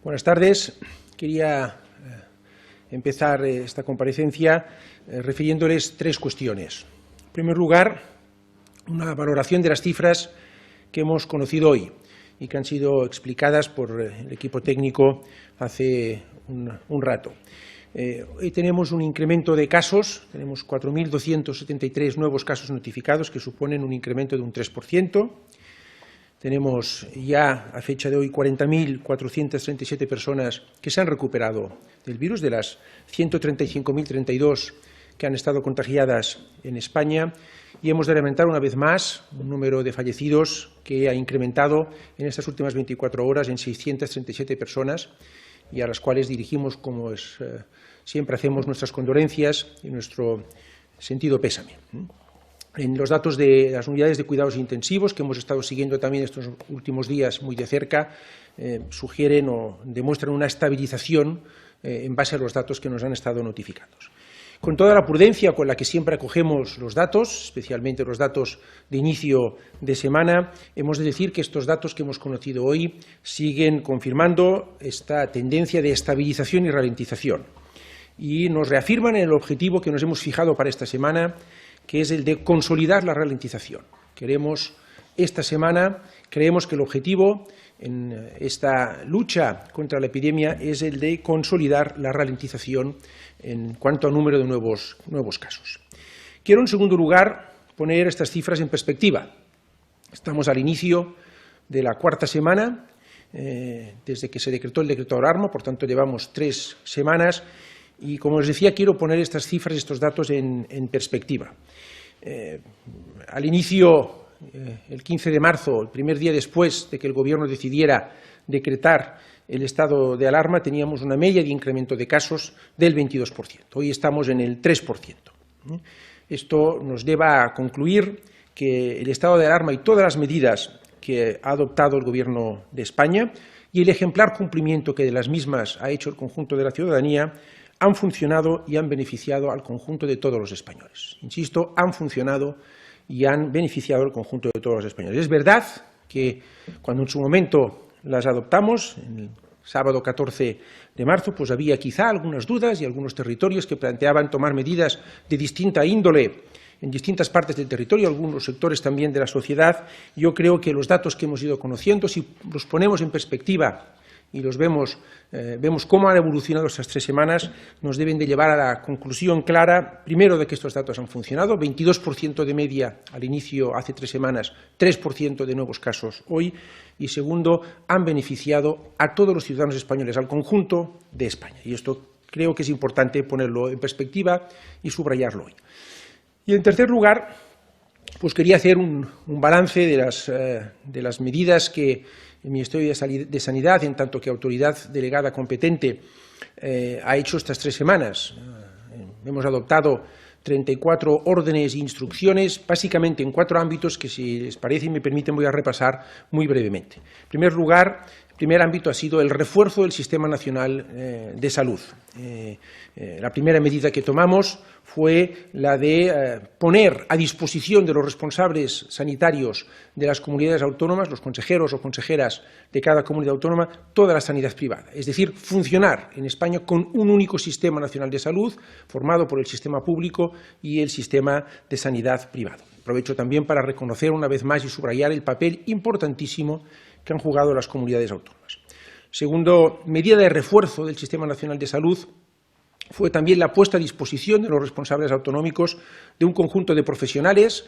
Buenas tardes. Quería empezar esta comparecencia refiriéndoles tres cuestiones. En primer lugar, una valoración de las cifras que hemos conocido hoy y que han sido explicadas por el equipo técnico hace un rato. Hoy tenemos un incremento de casos, tenemos 4.273 nuevos casos notificados, que suponen un incremento de un 3%. Tenemos ya, a fecha de hoy, 40.437 personas que se han recuperado del virus, de las 135.032 que han estado contagiadas en España, y hemos de lamentar una vez más un número de fallecidos que ha incrementado en estas últimas 24 horas en 637 personas, y a las cuales dirigimos, como siempre hacemos, nuestras condolencias y nuestro sentido pésame. En los datos de las unidades de cuidados intensivos, que hemos estado siguiendo también estos últimos días muy de cerca, sugieren o demuestran una estabilización en base a los datos que nos han estado notificados. Con toda la prudencia con la que siempre acogemos los datos, especialmente los datos de inicio de semana, hemos de decir que estos datos que hemos conocido hoy siguen confirmando esta tendencia de estabilización y ralentización y nos reafirman en el objetivo que nos hemos fijado para esta semana, que es el de consolidar la ralentización. Esta semana creemos que el objetivo en esta lucha contra la epidemia es el de consolidar la ralentización en cuanto al número de nuevos casos. Quiero, en segundo lugar, poner estas cifras en perspectiva. Estamos al inicio de la cuarta semana desde que se decretó el decreto de alarma, por tanto llevamos 3 semanas y, como les decía, quiero poner estas cifras, estos datos en perspectiva. Al inicio, el 15 de marzo, el primer día después de que el Gobierno decidiera decretar el estado de alarma, teníamos una media de incremento de casos del 22%. Hoy estamos en el 3%. Esto nos lleva a concluir que el estado de alarma y todas las medidas que ha adoptado el Gobierno de España y el ejemplar cumplimiento que de las mismas ha hecho el conjunto de la ciudadanía han funcionado y han beneficiado al conjunto de todos los españoles. Insisto, han funcionado y han beneficiado al conjunto de todos los españoles. Es verdad que cuando en su momento las adoptamos, el sábado 14 de marzo, pues había quizá algunas dudas y algunos territorios que planteaban tomar medidas de distinta índole en distintas partes del territorio, algunos sectores también de la sociedad. Yo creo que los datos que hemos ido conociendo, si los ponemos en perspectiva y los vemos cómo han evolucionado estas 3 semanas, nos deben de llevar a la conclusión clara, primero, de que estos datos han funcionado, 22% de media al inicio hace 3 semanas, 3% de nuevos casos hoy, y segundo, han beneficiado a todos los ciudadanos españoles, al conjunto de España. Y esto creo que es importante ponerlo en perspectiva y subrayarlo hoy. Y en tercer lugar, pues quería hacer un balance de las medidas que el Ministerio de Sanidad, en tanto que autoridad delegada competente, ha hecho estas 3 semanas. Hemos adoptado 34 órdenes e instrucciones, básicamente en 4 ámbitos que, si les parece y me permiten, voy a repasar muy brevemente. En primer lugar, el primer ámbito ha sido el refuerzo del Sistema Nacional de Salud. La primera medida que tomamos fue la de poner a disposición de los responsables sanitarios de las comunidades autónomas, los consejeros o consejeras de cada comunidad autónoma, toda la sanidad privada. Es decir, funcionar en España con un único Sistema Nacional de Salud, formado por el sistema público y el sistema de sanidad privado. Aprovecho también para reconocer una vez más y subrayar el papel importantísimo que han jugado las comunidades autónomas. Segundo, medida de refuerzo del Sistema Nacional de Salud fue también la puesta a disposición de los responsables autonómicos de un conjunto de profesionales,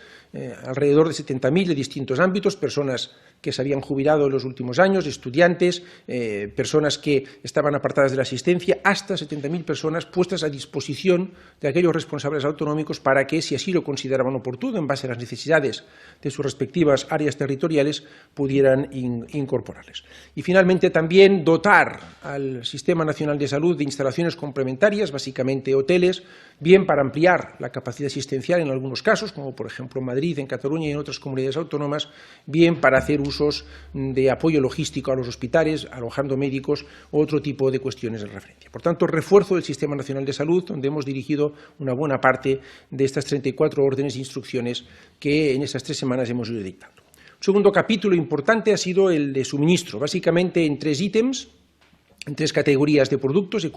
alrededor de 70.000 de distintos ámbitos, personas que se habían jubilado en los últimos años, estudiantes, personas que estaban apartadas de la asistencia, hasta 70.000 personas puestas a disposición de aquellos responsables autonómicos para que, si así lo consideraban oportuno, en base a las necesidades de sus respectivas áreas territoriales, pudieran incorporarles. Y finalmente también dotar al Sistema Nacional de Salud de instalaciones complementarias, básicamente hoteles, bien para ampliar la capacidad asistencial en algunos casos, como por ejemplo en Madrid, en Cataluña y en otras comunidades autónomas, bien para hacer usos de apoyo logístico a los hospitales, alojando médicos u otro tipo de cuestiones de referencia. Por tanto, refuerzo del Sistema Nacional de Salud, donde hemos dirigido una buena parte de estas 34 órdenes e instrucciones que en estas 3 semanas hemos ido dictando. Un segundo capítulo importante ha sido el de suministro, básicamente en 3 ítems. en 3 categorías de productos: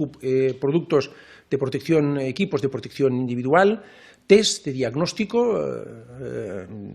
productos de protección, equipos de protección individual, test de diagnóstico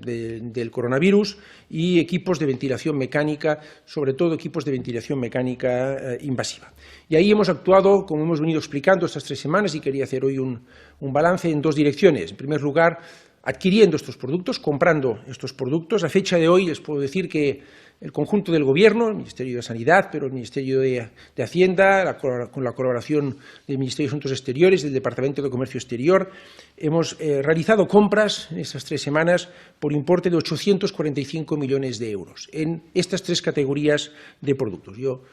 del coronavirus y equipos de ventilación mecánica, sobre todo equipos de ventilación mecánica invasiva. Y ahí hemos actuado, como hemos venido explicando estas 3 semanas, y quería hacer hoy un balance en 2 direcciones. En primer lugar, adquiriendo estos productos, comprando estos productos. A fecha de hoy les puedo decir que el conjunto del Gobierno, el Ministerio de Sanidad, pero el Ministerio de Hacienda, con la colaboración del Ministerio de Asuntos Exteriores, del Departamento de Comercio Exterior, hemos realizado compras en estas 3 semanas por importe de 845 millones de euros en estas 3 categorías de productos. Yo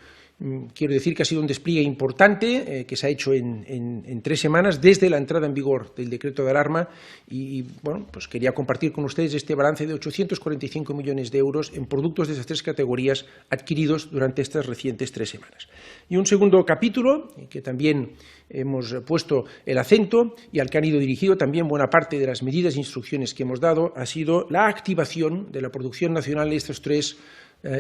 quiero decir que ha sido un despliegue importante que se ha hecho en 3 semanas desde la entrada en vigor del decreto de alarma y bueno, pues quería compartir con ustedes este balance de 845 millones de euros en productos de esas 3 categorías adquiridos durante estas recientes 3 semanas. Y un segundo capítulo, que también hemos puesto el acento y al que han ido dirigido también buena parte de las medidas e instrucciones que hemos dado, ha sido la activación de la producción nacional de estos 3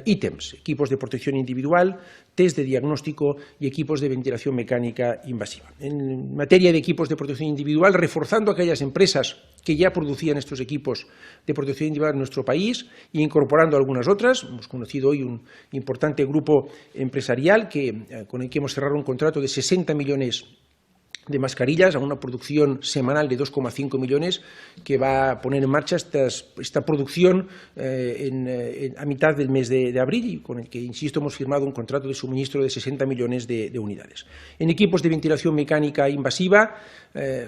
ítems: equipos de protección individual, test de diagnóstico y equipos de ventilación mecánica invasiva. En materia de equipos de protección individual, reforzando aquellas empresas que ya producían estos equipos de protección individual en nuestro país e incorporando algunas otras. Hemos conocido hoy un importante grupo empresarial con el que hemos cerrado un contrato de 60 millones de mascarillas a una producción semanal de 2,5 millones que va a poner en marcha esta producción a mitad del mes de abril y con el que, insisto, hemos firmado un contrato de suministro de 60 millones de unidades. En equipos de ventilación mecánica invasiva,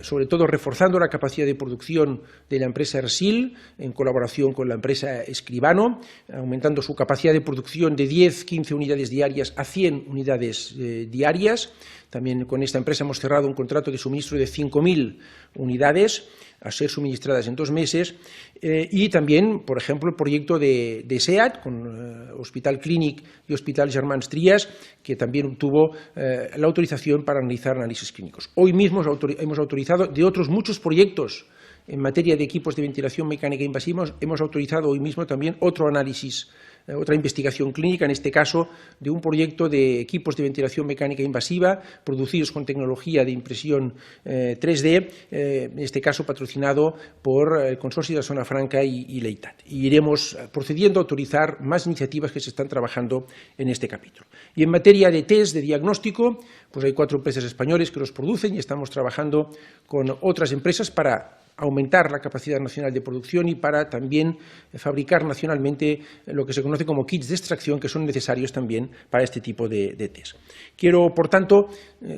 sobre todo reforzando la capacidad de producción de la empresa Ersil en colaboración con la empresa Escribano, aumentando su capacidad de producción de 10-15 unidades diarias a 100 unidades diarias. También con esta empresa hemos cerrado un contrato de suministro de 5.000 unidades a ser suministradas en 2 meses y también, por ejemplo, el proyecto de SEAT con Hospital Clínic y Hospital Germans Trias, que también obtuvo la autorización para realizar análisis clínicos. Hoy mismo hemos autorizado de otros muchos proyectos en materia de equipos de ventilación mecánica invasiva, hemos autorizado hoy mismo también otro análisis, otra investigación clínica, en este caso de un proyecto de equipos de ventilación mecánica invasiva producidos con tecnología de impresión 3D, en este caso patrocinado por el Consorcio de la Zona Franca y Leitat. Y iremos procediendo a autorizar más iniciativas que se están trabajando en este capítulo. Y en materia de test de diagnóstico, pues hay 4 empresas españolas que los producen y estamos trabajando con otras empresas para aumentar la capacidad nacional de producción y para también fabricar nacionalmente lo que se conoce como kits de extracción, que son necesarios también para este tipo de test. Quiero, por tanto,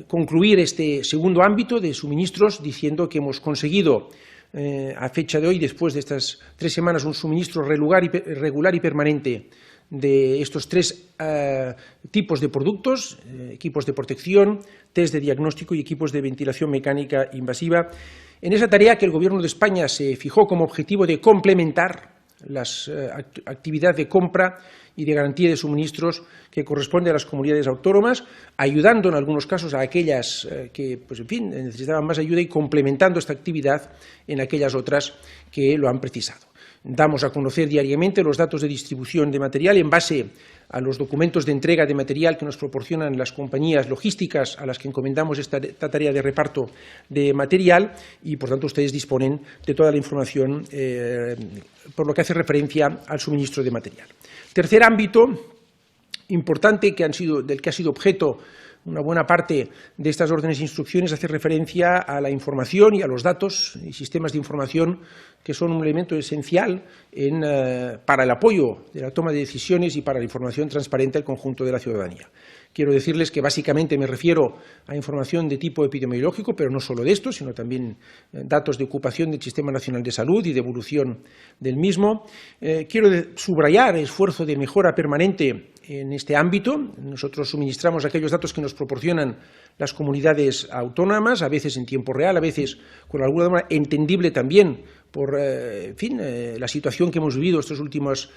concluir este segundo ámbito de suministros diciendo que hemos conseguido a fecha de hoy, después de estas 3 semanas, un suministro regular y permanente de estos 3 tipos de productos: equipos de protección, test de diagnóstico y equipos de ventilación mecánica invasiva, en esa tarea que el Gobierno de España se fijó como objetivo de complementar las actividades de compra y de garantía de suministros que corresponde a las comunidades autónomas, ayudando en algunos casos a aquellas que, pues en fin, necesitaban más ayuda y complementando esta actividad en aquellas otras que lo han precisado. Damos a conocer diariamente los datos de distribución de material en base a los documentos de entrega de material que nos proporcionan las compañías logísticas a las que encomendamos esta tarea de reparto de material y, por tanto, ustedes disponen de toda la información por lo que hace referencia al suministro de material. Tercer ámbito importante del que ha sido objeto una buena parte de estas órdenes e instrucciones hace referencia a la información y a los datos y sistemas de información que son un elemento esencial para el apoyo de la toma de decisiones y para la información transparente al conjunto de la ciudadanía. Quiero decirles que básicamente me refiero a información de tipo epidemiológico, pero no solo de esto, sino también datos de ocupación del Sistema Nacional de Salud y de evolución del mismo. Quiero subrayar el esfuerzo de mejora permanente en este ámbito. Nosotros suministramos aquellos datos que nos proporcionan las comunidades autónomas, a veces en tiempo real, a veces con alguna manera entendible también la situación que hemos vivido estas últimas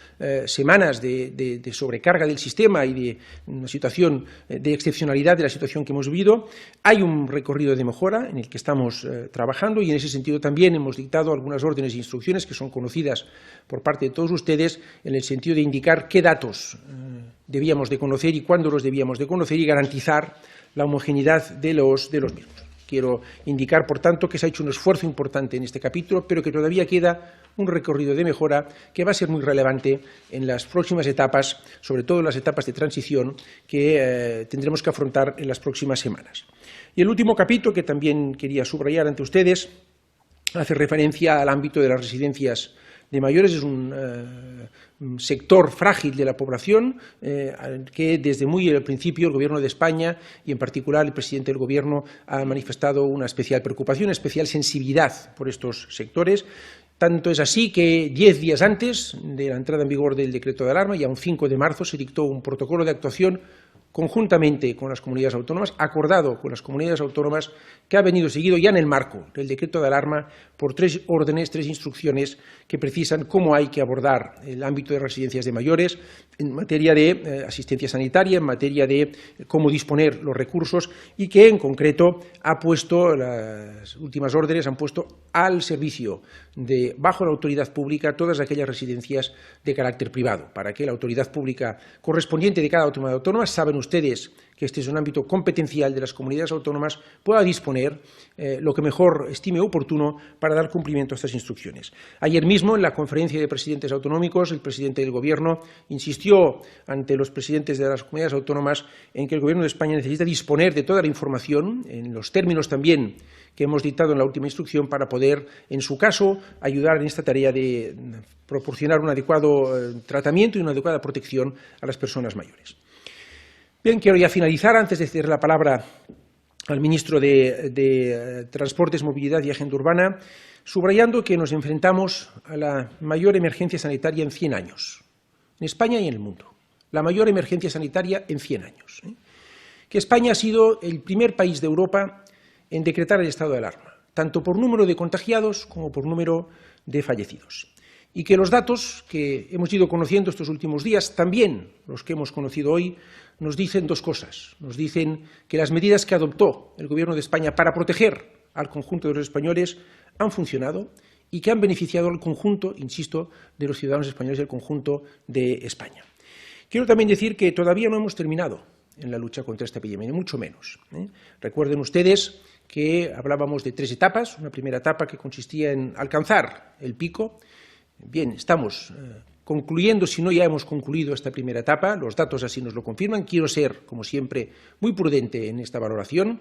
semanas de sobrecarga del sistema y de una situación de excepcionalidad de la situación que hemos vivido. Hay un recorrido de mejora en el que estamos trabajando y en ese sentido también hemos dictado algunas órdenes e instrucciones que son conocidas por parte de todos ustedes en el sentido de indicar qué datos debíamos de conocer y cuándo los debíamos de conocer y garantizar la homogeneidad de los mismos. Quiero indicar, por tanto, que se ha hecho un esfuerzo importante en este capítulo, pero que todavía queda un recorrido de mejora que va a ser muy relevante en las próximas etapas, sobre todo en las etapas de transición que tendremos que afrontar en las próximas semanas. Y el último capítulo, que también quería subrayar ante ustedes, hace referencia al ámbito de las residencias de mayores. Es un sector frágil de la población que desde muy al principio el Gobierno de España y en particular el presidente del Gobierno ha manifestado una especial preocupación, una especial sensibilidad por estos sectores. Tanto es así que 10 días antes de la entrada en vigor del decreto de alarma, ya un 5 de marzo, se dictó un protocolo de actuación conjuntamente con las comunidades autónomas, acordado con las comunidades autónomas, que ha venido seguido ya en el marco del decreto de alarma por 3 órdenes, 3 instrucciones que precisan cómo hay que abordar el ámbito de residencias de mayores en materia de asistencia sanitaria, en materia de cómo disponer los recursos y que en concreto ha puesto, las últimas órdenes han puesto al servicio de, bajo la autoridad pública, todas aquellas residencias de carácter privado, para que la autoridad pública correspondiente de cada comunidad autónoma, saben ustedes que este es un ámbito competencial de las comunidades autónomas, pueda disponer lo que mejor estime oportuno para dar cumplimiento a estas instrucciones. Ayer mismo, en la conferencia de presidentes autonómicos, el presidente del Gobierno insistió ante los presidentes de las comunidades autónomas en que el Gobierno de España necesita disponer de toda la información, en los términos también que hemos dictado en la última instrucción, para poder, en su caso, ayudar en esta tarea de proporcionar un adecuado tratamiento y una adecuada protección a las personas mayores. Bien, quiero ya finalizar, antes de ceder la palabra al ministro de Transportes, Movilidad y Agenda Urbana, subrayando que nos enfrentamos a la mayor emergencia sanitaria en 100 años, en España y en el mundo. La mayor emergencia sanitaria en 100 años. Que España ha sido el primer país de Europa en decretar el estado de alarma, tanto por número de contagiados como por número de fallecidos. Y que los datos que hemos ido conociendo estos últimos días, también los que hemos conocido hoy, nos dicen dos cosas. Nos dicen que las medidas que adoptó el Gobierno de España para proteger al conjunto de los españoles han funcionado y que han beneficiado al conjunto, insisto, de los ciudadanos españoles y al conjunto de España. Quiero también decir que todavía no hemos terminado en la lucha contra esta epidemia, ni mucho menos. Recuerden ustedes que hablábamos de 3 etapas. Una primera etapa que consistía en alcanzar el pico. Bien, estamos concluyendo, si no ya hemos concluido esta primera etapa, los datos así nos lo confirman. Quiero ser, como siempre, muy prudente en esta valoración,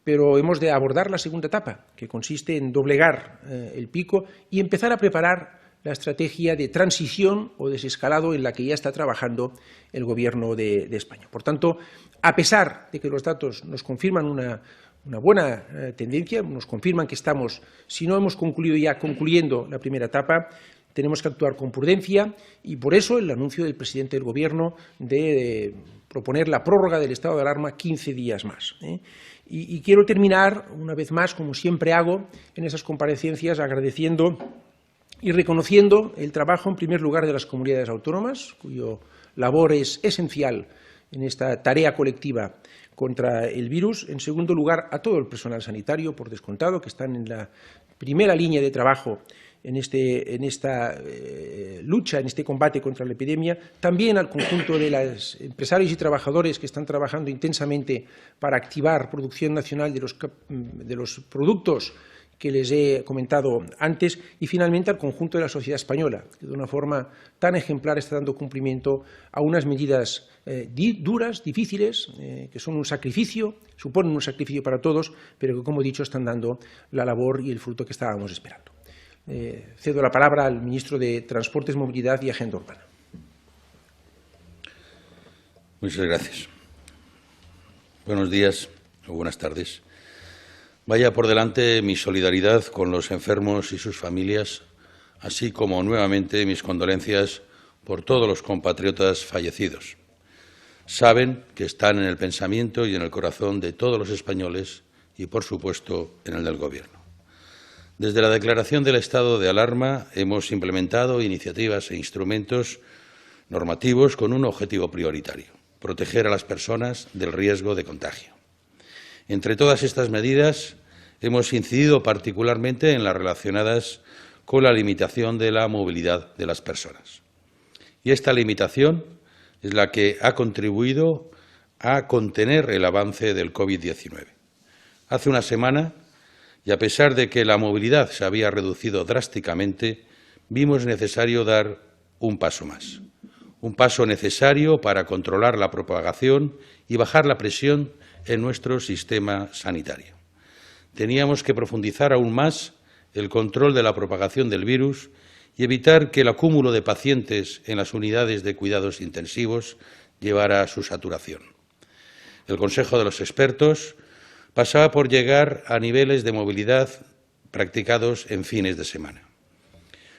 pero hemos de abordar la segunda etapa, que consiste en doblegar el pico y empezar a preparar la estrategia de transición o desescalado en la que ya está trabajando el Gobierno de España. Por tanto, a pesar de que los datos nos confirman una buena tendencia, nos confirman que estamos, si no hemos concluido ya, concluyendo la primera etapa, tenemos que actuar con prudencia y por eso el anuncio del presidente del Gobierno de proponer la prórroga del estado de alarma 15 días más. Y quiero terminar, una vez más, como siempre hago en esas comparecencias, agradeciendo y reconociendo el trabajo, en primer lugar, de las comunidades autónomas, cuyo labor es esencial en esta tarea colectiva contra el virus. En segundo lugar, a todo el personal sanitario, por descontado, que están en la primera línea de trabajo en esta lucha, en este combate contra la epidemia. También al conjunto de los empresarios y trabajadores que están trabajando intensamente para activar producción nacional de los productos que les he comentado antes, y finalmente al conjunto de la sociedad española, que de una forma tan ejemplar está dando cumplimiento a unas medidas duras, difíciles, que son un sacrificio, suponen un sacrificio para todos, pero que, como he dicho, están dando la labor y el fruto que estábamos esperando. Cedo la palabra al ministro de Transportes, Movilidad y Agenda Urbana. Muchas gracias. Buenos días o buenas tardes. Vaya por delante mi solidaridad con los enfermos y sus familias, así como nuevamente mis condolencias por todos los compatriotas fallecidos. Saben que están en el pensamiento y en el corazón de todos los españoles y, por supuesto, en el del Gobierno. Desde la declaración del estado de alarma hemos implementado iniciativas e instrumentos normativos con un objetivo prioritario: proteger a las personas del riesgo de contagio. Entre todas estas medidas hemos incidido particularmente en las relacionadas con la limitación de la movilidad de las personas. Y esta limitación es la que ha contribuido a contener el avance del COVID-19. Hace una semana, y a pesar de que la movilidad se había reducido drásticamente, vimos necesario dar un paso más. Un paso necesario para controlar la propagación y bajar la presión en nuestro sistema sanitario. Teníamos que profundizar aún más el control de la propagación del virus y evitar que el acúmulo de pacientes en las unidades de cuidados intensivos llevara a su saturación. El Consejo de los Expertos pasaba por llegar a niveles de movilidad practicados en fines de semana.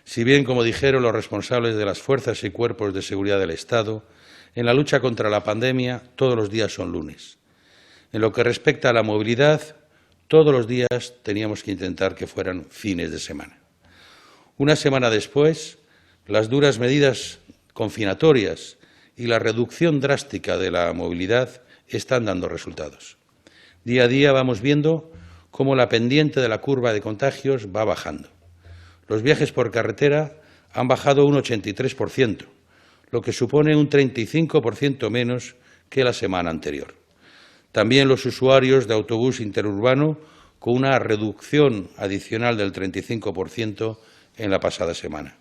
Si bien, como dijeron los responsables de las fuerzas y cuerpos de seguridad del Estado, en la lucha contra la pandemia todos los días son lunes. En lo que respecta a la movilidad, todos los días teníamos que intentar que fueran fines de semana. Una semana después, las duras medidas confinatorias y la reducción drástica de la movilidad están dando resultados. Día a día vamos viendo cómo la pendiente de la curva de contagios va bajando. Los viajes por carretera han bajado un 83%, lo que supone un 35% menos que la semana anterior. También los usuarios de autobús interurbano, con una reducción adicional del 35% en la pasada semana.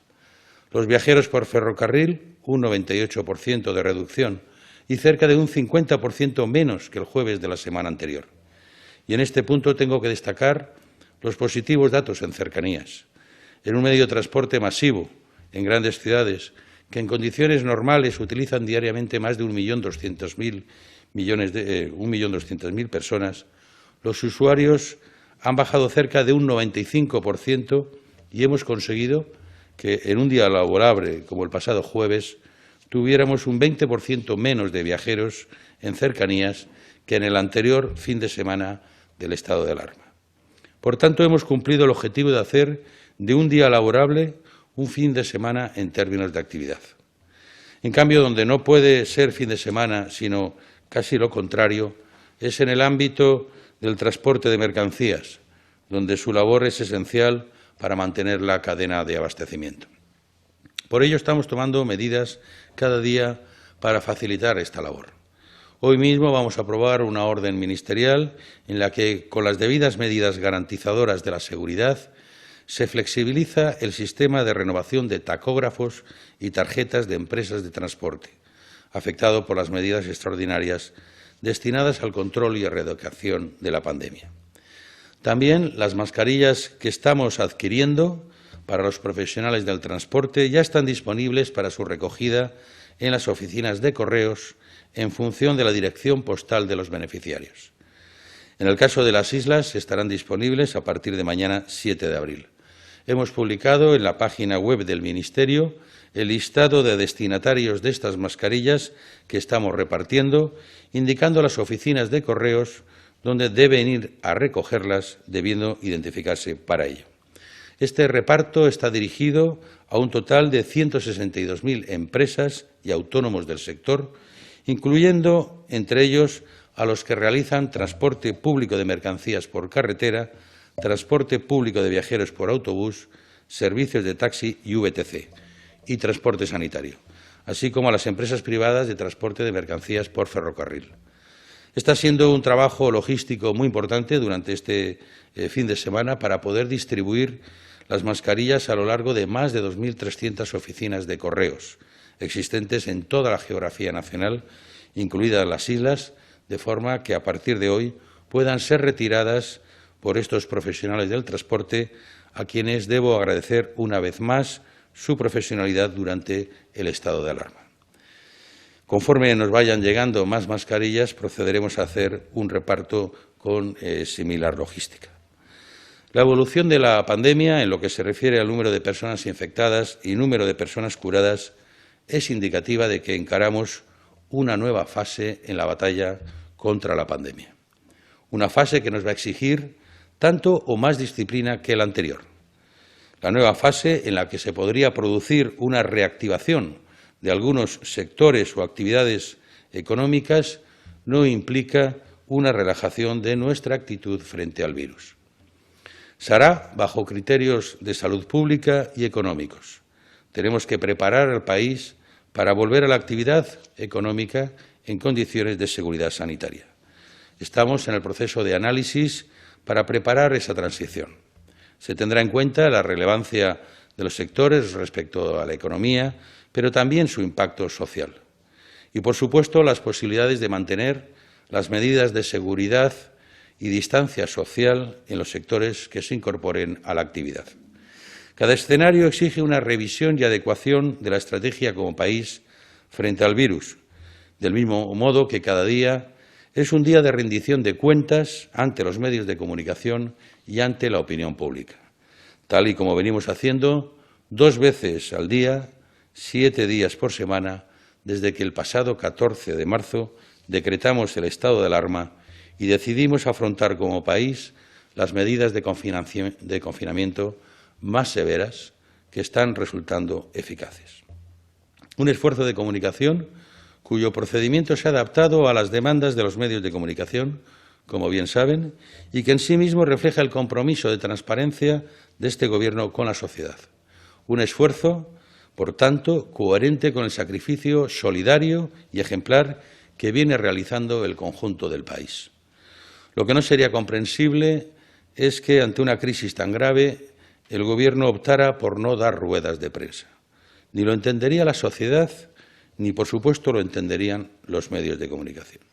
Los viajeros por ferrocarril, un 98% de reducción y cerca de un 50% menos que el jueves de la semana anterior. Y en este punto tengo que destacar los positivos datos en cercanías. En un medio de transporte masivo, en grandes ciudades, que en condiciones normales utilizan diariamente más de 1.200.000 personas, los usuarios han bajado cerca de un 95% y hemos conseguido que en un día laborable como el pasado jueves tuviéramos un 20% menos de viajeros en cercanías que en el anterior fin de semana del estado de alarma. Por tanto, hemos cumplido el objetivo de hacer de un día laborable un fin de semana en términos de actividad. En cambio, donde no puede ser fin de semana, sino casi lo contrario, es en el ámbito del transporte de mercancías, donde su labor es esencial para mantener la cadena de abastecimiento. Por ello, estamos tomando medidas cada día para facilitar esta labor. Hoy mismo vamos a aprobar una orden ministerial en la que, con las debidas medidas garantizadoras de la seguridad, se flexibiliza el sistema de renovación de tacógrafos y tarjetas de empresas de transporte, afectado por las medidas extraordinarias destinadas al control y erradicación de la pandemia. También las mascarillas que estamos adquiriendo para los profesionales del transporte ya están disponibles para su recogida en las oficinas de correos en función de la dirección postal de los beneficiarios. En el caso de las islas, estarán disponibles a partir de mañana 7 de abril. Hemos publicado en la página web del Ministerio el listado de destinatarios de estas mascarillas que estamos repartiendo, indicando las oficinas de correos donde deben ir a recogerlas, debiendo identificarse para ello. Este reparto está dirigido a un total de 162.000 empresas y autónomos del sector, incluyendo entre ellos a los que realizan transporte público de mercancías por carretera, transporte público de viajeros por autobús, servicios de taxi y VTC, y transporte sanitario, así como a las empresas privadas de transporte de mercancías por ferrocarril. Está siendo un trabajo logístico muy importante durante este fin de semana para poder distribuir las mascarillas a lo largo de más de 2.300 oficinas de correos existentes en toda la geografía nacional, incluidas las islas, de forma que a partir de hoy puedan ser retiradas por estos profesionales del transporte, a quienes debo agradecer una vez más su profesionalidad durante el estado de alarma. Conforme nos vayan llegando más mascarillas, procederemos a hacer un reparto con similar logística. La evolución de la pandemia, en lo que se refiere al número de personas infectadas y número de personas curadas, es indicativa de que encaramos una nueva fase en la batalla contra la pandemia. Una fase que nos va a exigir tanto o más disciplina que la anterior. La nueva fase, en la que se podría producir una reactivación de algunos sectores o actividades económicas, no implica una relajación de nuestra actitud frente al virus. Se hará bajo criterios de salud pública y económicos. Tenemos que preparar al país para volver a la actividad económica en condiciones de seguridad sanitaria. Estamos en el proceso de análisis para preparar esa transición. Se tendrá en cuenta la relevancia de los sectores respecto a la economía, pero también su impacto social. Y, por supuesto, las posibilidades de mantener las medidas de seguridad y distancia social en los sectores que se incorporen a la actividad. Cada escenario exige una revisión y adecuación de la estrategia como país frente al virus, del mismo modo que cada día es un día de rendición de cuentas ante los medios de comunicación y ante la opinión pública, tal y como venimos haciendo 2 veces al día, 7 días por semana, desde que el pasado 14 de marzo decretamos el estado de alarma y decidimos afrontar como país las medidas de confinamiento más severas que están resultando eficaces. Un esfuerzo de comunicación cuyo procedimiento se ha adaptado a las demandas de los medios de comunicación, como bien saben, y que en sí mismo refleja el compromiso de transparencia de este Gobierno con la sociedad. Un esfuerzo, por tanto, coherente con el sacrificio solidario y ejemplar que viene realizando el conjunto del país. Lo que no sería comprensible es que, ante una crisis tan grave, el Gobierno optara por no dar ruedas de prensa. Ni lo entendería la sociedad, ni, por supuesto, lo entenderían los medios de comunicación.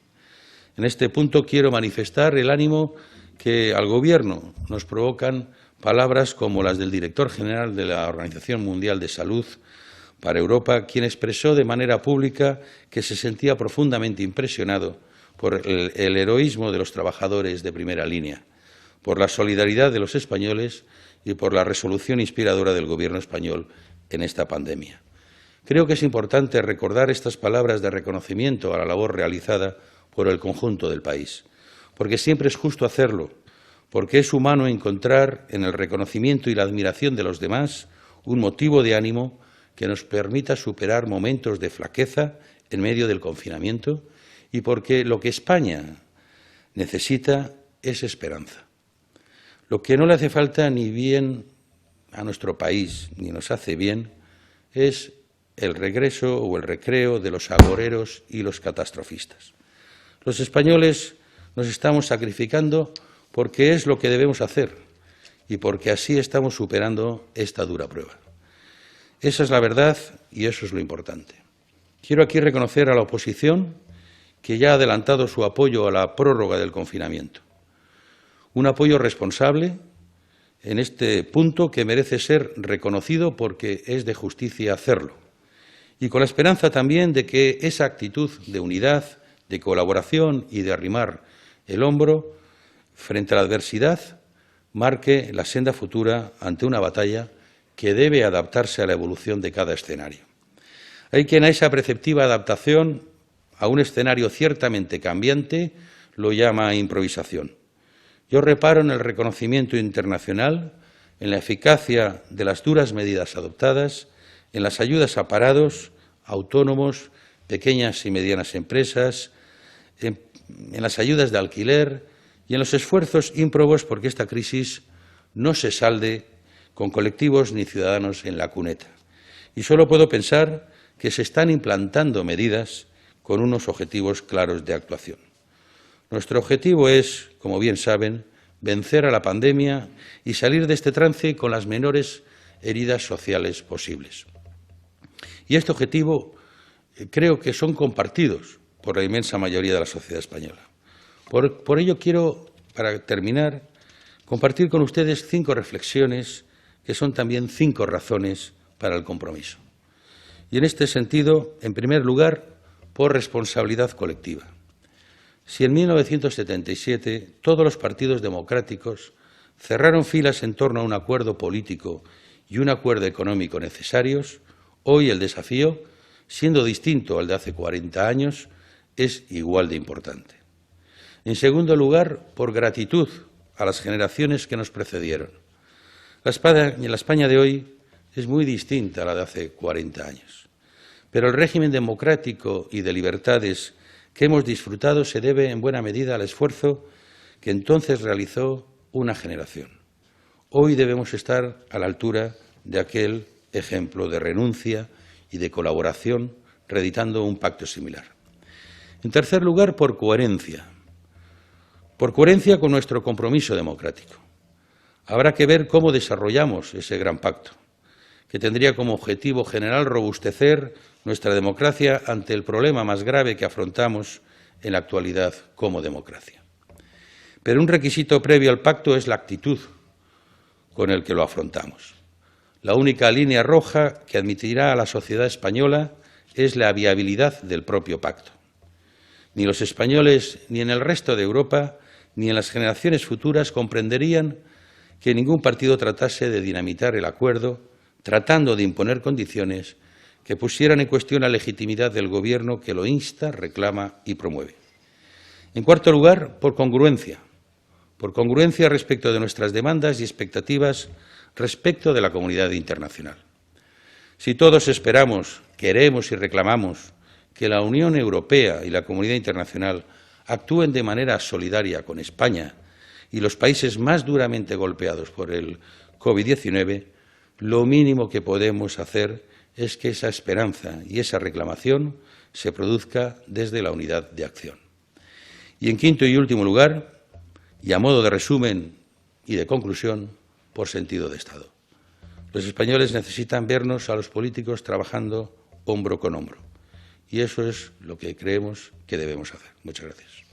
En este punto quiero manifestar el ánimo que al Gobierno nos provocan palabras como las del director general de la Organización Mundial de Salud para Europa, quien expresó de manera pública que se sentía profundamente impresionado por el heroísmo de los trabajadores de primera línea, por la solidaridad de los españoles y por la resolución inspiradora del Gobierno español en esta pandemia. Creo que es importante recordar estas palabras de reconocimiento a la labor realizada por el conjunto del país, porque siempre es justo hacerlo, porque es humano encontrar en el reconocimiento y la admiración de los demás un motivo de ánimo que nos permita superar momentos de flaqueza en medio del confinamiento y porque lo que España necesita es esperanza. Lo que no le hace falta ni bien a nuestro país, ni nos hace bien, es el regreso o el recreo de los agoreros y los catastrofistas. Los españoles nos estamos sacrificando porque es lo que debemos hacer y porque así estamos superando esta dura prueba. Esa es la verdad y eso es lo importante. Quiero aquí reconocer a la oposición que ya ha adelantado su apoyo a la prórroga del confinamiento. Un apoyo responsable en este punto que merece ser reconocido porque es de justicia hacerlo. Y con la esperanza también de que esa actitud de unidad, de colaboración y de arrimar el hombro frente a la adversidad marque la senda futura ante una batalla que debe adaptarse a la evolución de cada escenario. Hay quien a esa perceptiva adaptación a un escenario ciertamente cambiante lo llama improvisación. Yo reparo en el reconocimiento internacional, en la eficacia de las duras medidas adoptadas, en las ayudas a parados, autónomos, pequeñas y medianas empresas, en las ayudas de alquiler y en los esfuerzos ímprobos porque esta crisis no se salde con colectivos ni ciudadanos en la cuneta. Y solo puedo pensar que se están implantando medidas con unos objetivos claros de actuación. Nuestro objetivo es, como bien saben, vencer a la pandemia y salir de este trance con las menores heridas sociales posibles. Y este objetivo creo que son compartidos por la inmensa mayoría de la sociedad española. Por ello quiero, para terminar, compartir con ustedes 5 reflexiones que son también 5 razones para el compromiso. Y en este sentido, en primer lugar, por responsabilidad colectiva. Si en 1977 todos los partidos democráticos cerraron filas en torno a un acuerdo político y un acuerdo económico necesarios, hoy el desafío, siendo distinto al de hace 40 años, es igual de importante. En segundo lugar, por gratitud a las generaciones que nos precedieron. La España de hoy es muy distinta a la de hace 40 años, pero el régimen democrático y de libertades que hemos disfrutado se debe en buena medida al esfuerzo que entonces realizó una generación. Hoy debemos estar a la altura de aquel ejemplo de renuncia y de colaboración, reeditando un pacto similar. En tercer lugar, por coherencia con nuestro compromiso democrático. Habrá que ver cómo desarrollamos ese gran pacto, que tendría como objetivo general robustecer nuestra democracia ante el problema más grave que afrontamos en la actualidad como democracia. Pero un requisito previo al pacto es la actitud con el que lo afrontamos. La única línea roja que admitirá a la sociedad española es la viabilidad del propio pacto. Ni los españoles, ni en el resto de Europa, ni en las generaciones futuras comprenderían que ningún partido tratase de dinamitar el acuerdo, tratando de imponer condiciones que pusieran en cuestión la legitimidad del Gobierno que lo insta, reclama y promueve. En cuarto lugar, por congruencia respecto de nuestras demandas y expectativas respecto de la comunidad internacional. Si todos esperamos, queremos y reclamamos que la Unión Europea y la comunidad internacional actúen de manera solidaria con España y los países más duramente golpeados por el COVID-19, lo mínimo que podemos hacer es que esa esperanza y esa reclamación se produzca desde la unidad de acción. Y en quinto y último lugar, y a modo de resumen y de conclusión, por sentido de Estado. Los españoles necesitan vernos a los políticos trabajando hombro con hombro. Y eso es lo que creemos que debemos hacer. Muchas gracias.